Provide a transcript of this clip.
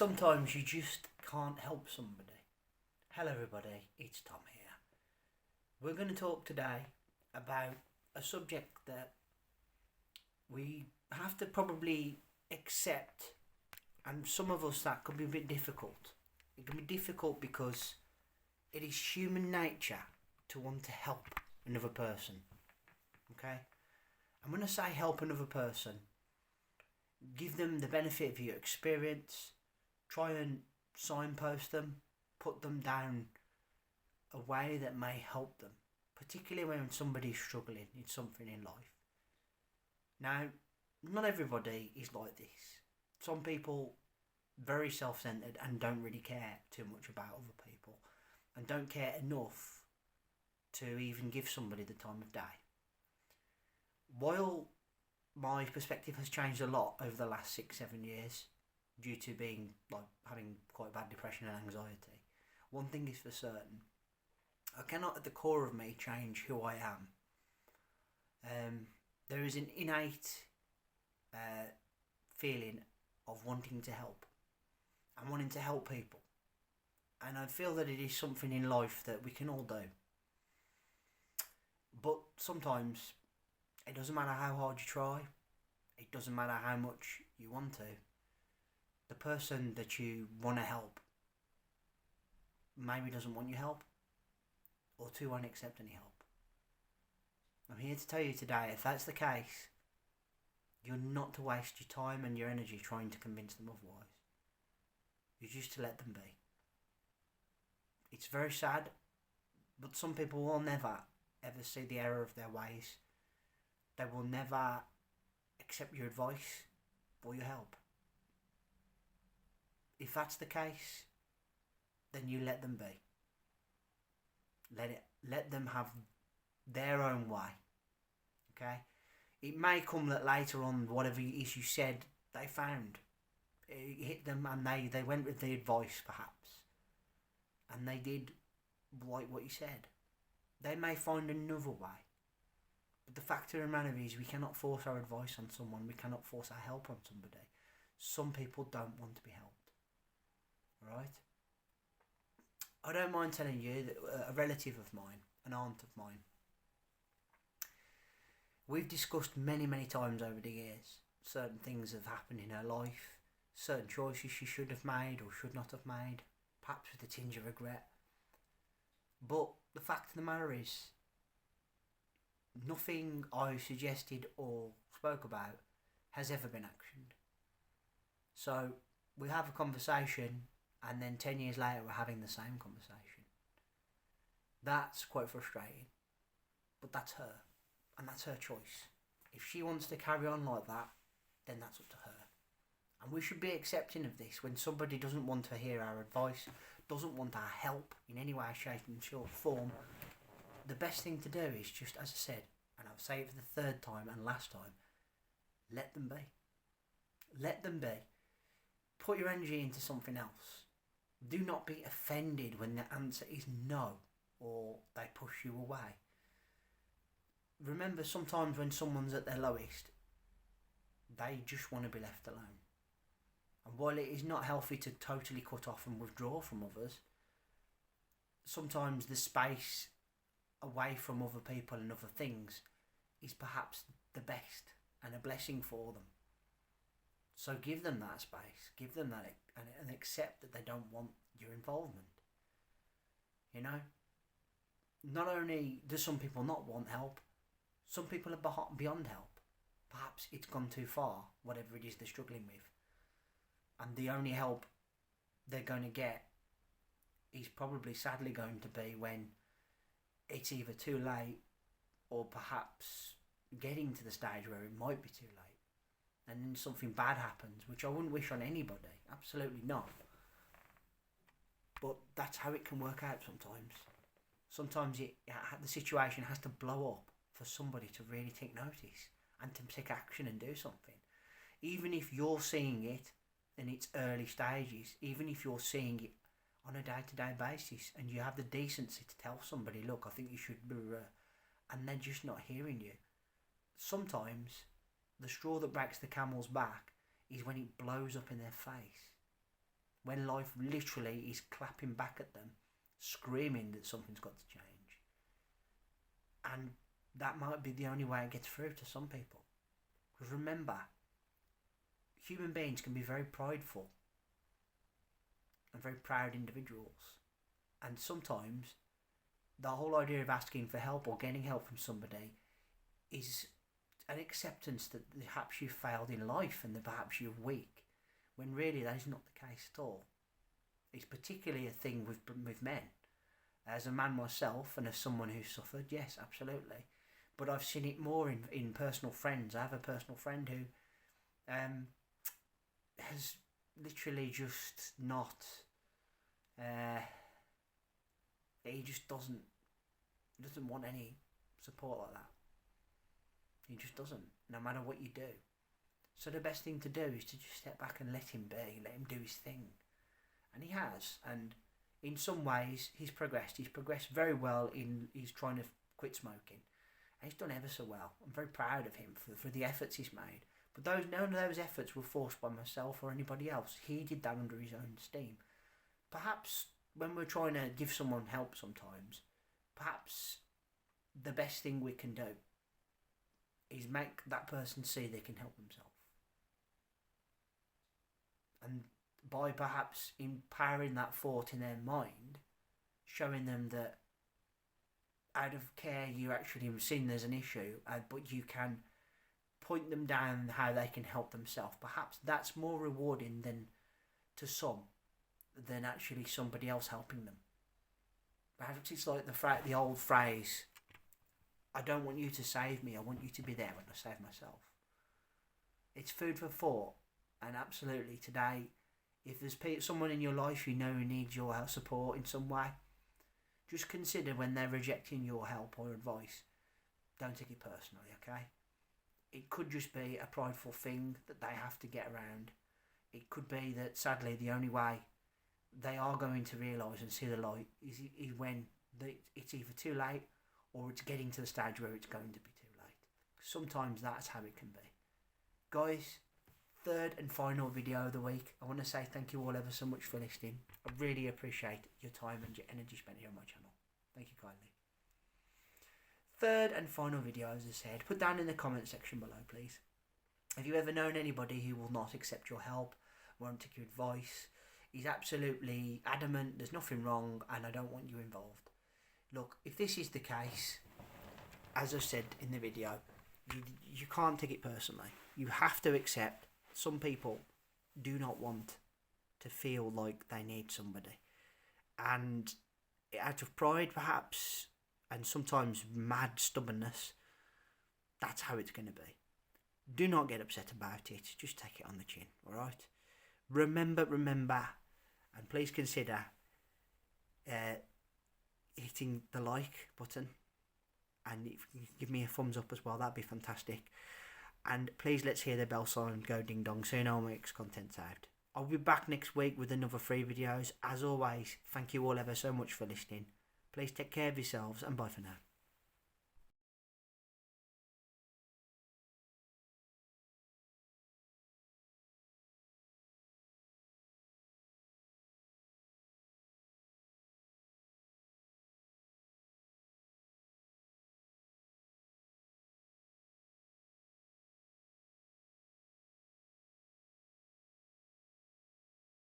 sometimes you just can't help somebody. Hello, everybody, it's Tom here. We're going to talk today about a subject that we have to probably accept, and some of us that could be a bit difficult. It can be difficult because it is human nature to want to help another person. Okay? And when I say help another person, give them the benefit of your experience, try and signpost them, put them down a way that may help them, particularly when somebody's struggling in something in life. Now, not everybody is like this. Some people very self-centered and don't really care too much about other people and don't care enough to even give somebody the time of day. While my perspective has changed a lot over the last 6-7 years due to having quite bad depression and anxiety, one thing is for certain: I cannot at the core of me change who I am. There is an innate feeling of wanting to help and wanting to help people, and I feel that it is something in life that we can all do. But sometimes it doesn't matter how hard you try, it doesn't matter how much you want to, the person that you want to help maybe doesn't want your help, or two won't accept any help. I'm here to tell you today, if that's the case, you're not to waste your time and your energy trying to convince them otherwise. You're just to let them be. It's very sad, but some people will never ever see the error of their ways. They will never accept your advice or your help. If that's the case, then you let them be. Let them have their own way. Okay? It may come that later on, whatever it is you said, they found it hit them, and they went with the advice perhaps, and they did like what you said. They may find another way. But the fact of the matter is, we cannot force our advice on someone. We cannot force our help on somebody. Some people don't want to be helped. Alright? I don't mind telling you that a relative of mine, an aunt of mine, we've discussed many times over the years. Certain things have happened in her life. Certain choices she should have made or should not have made. Perhaps with a tinge of regret. But the fact of the matter is, nothing I suggested or spoke about has ever been actioned. So we have a conversation, and then 10 years later we're having the same conversation. That's quite frustrating. But that's her, and that's her choice. If she wants to carry on like that, then that's up to her. And we should be accepting of this. When somebody doesn't want to hear our advice, doesn't want our help in any way, shape and form, the best thing to do is just, as I said, and I'll say it for the third time and last time, let them be. Let them be. Put your energy into something else. Do not be offended when the answer is no, or they push you away. Remember, sometimes when someone's at their lowest, they just want to be left alone. And while it is not healthy to totally cut off and withdraw from others, sometimes the space away from other people and other things is perhaps the best and a blessing for them. So give them that space, give them that, and accept that they don't want your involvement. You know, not only do some people not want help, some people are beyond help. Perhaps it's gone too far, whatever it is they're struggling with. And the only help they're going to get is probably sadly going to be when it's either too late, or perhaps getting to the stage where it might be too late. And then something bad happens, which I wouldn't wish on anybody. Absolutely not. But that's how it can work out sometimes. Sometimes the situation has to blow up for somebody to really take notice and to take action and do something. Even if you're seeing it in its early stages, even if you're seeing it on a day-to-day basis and you have the decency to tell somebody, look, I think you should be, and they're just not hearing you. Sometimes the straw that breaks the camel's back is when it blows up in their face. when life literally is clapping back at them, screaming that something's got to change. And that might be the only way it gets through to some people. Because remember, human beings can be very prideful and very proud individuals. And sometimes the whole idea of asking for help or getting help from somebody is an acceptance that perhaps you've failed in life and that perhaps you're weak, when really that is not the case at all. It's particularly a thing with men. As a man myself and as someone who's suffered, yes, absolutely. But I've seen it more in personal friends. I have a personal friend who has literally just not... he just doesn't want any support like that. He just doesn't, no matter what you do. So the best thing to do is to just step back and let him be, let him do his thing. And he has, and in some ways he's progressed. He's progressed very well he's trying to quit smoking. And he's done ever so well. I'm very proud of him for the efforts he's made. But none of those efforts were forced by myself or anybody else. He did that under his own steam. Perhaps when we're trying to give someone help sometimes, perhaps the best thing we can do is make that person see they can help themselves. And by perhaps empowering that thought in their mind, showing them that out of care you actually have seen there's an issue, but you can point them down how they can help themselves. Perhaps that's more rewarding to some than actually somebody else helping them. Perhaps it's like the old phrase, I don't want you to save me, I want you to be there when I save myself. It's food for thought. And absolutely today, if there's someone in your life you know who needs your support in some way, just consider when they're rejecting your help or advice, don't take it personally, okay? It could just be a prideful thing that they have to get around. It could be that sadly the only way they are going to realise and see the light is when it's either too late or it's getting to the stage where it's going to be too late. Sometimes that's how it can be. Guys, third and final video of the week. I want to say thank you all ever so much for listening. I really appreciate your time and your energy spent here on my channel. Thank you kindly. Third and final video, as I said, put down in the comment section below, please. Have you ever known anybody who will not accept your help, won't take your advice, is absolutely adamant there's nothing wrong and I don't want you involved? Look, if this is the case, as I said in the video, you can't take it personally. You have to accept some people do not want to feel like they need somebody. And out of pride, perhaps, and sometimes mad stubbornness, that's how it's going to be. Do not get upset about it. Just take it on the chin, alright? Remember, and please consider hitting the like button. And if you give me a thumbs up as well, that'd be fantastic. And please let's hear the bell sign go ding dong so you know my next content's out. I'll be back next week with another 3 videos. As always, thank you all ever so much for listening. Please take care of yourselves and bye for now.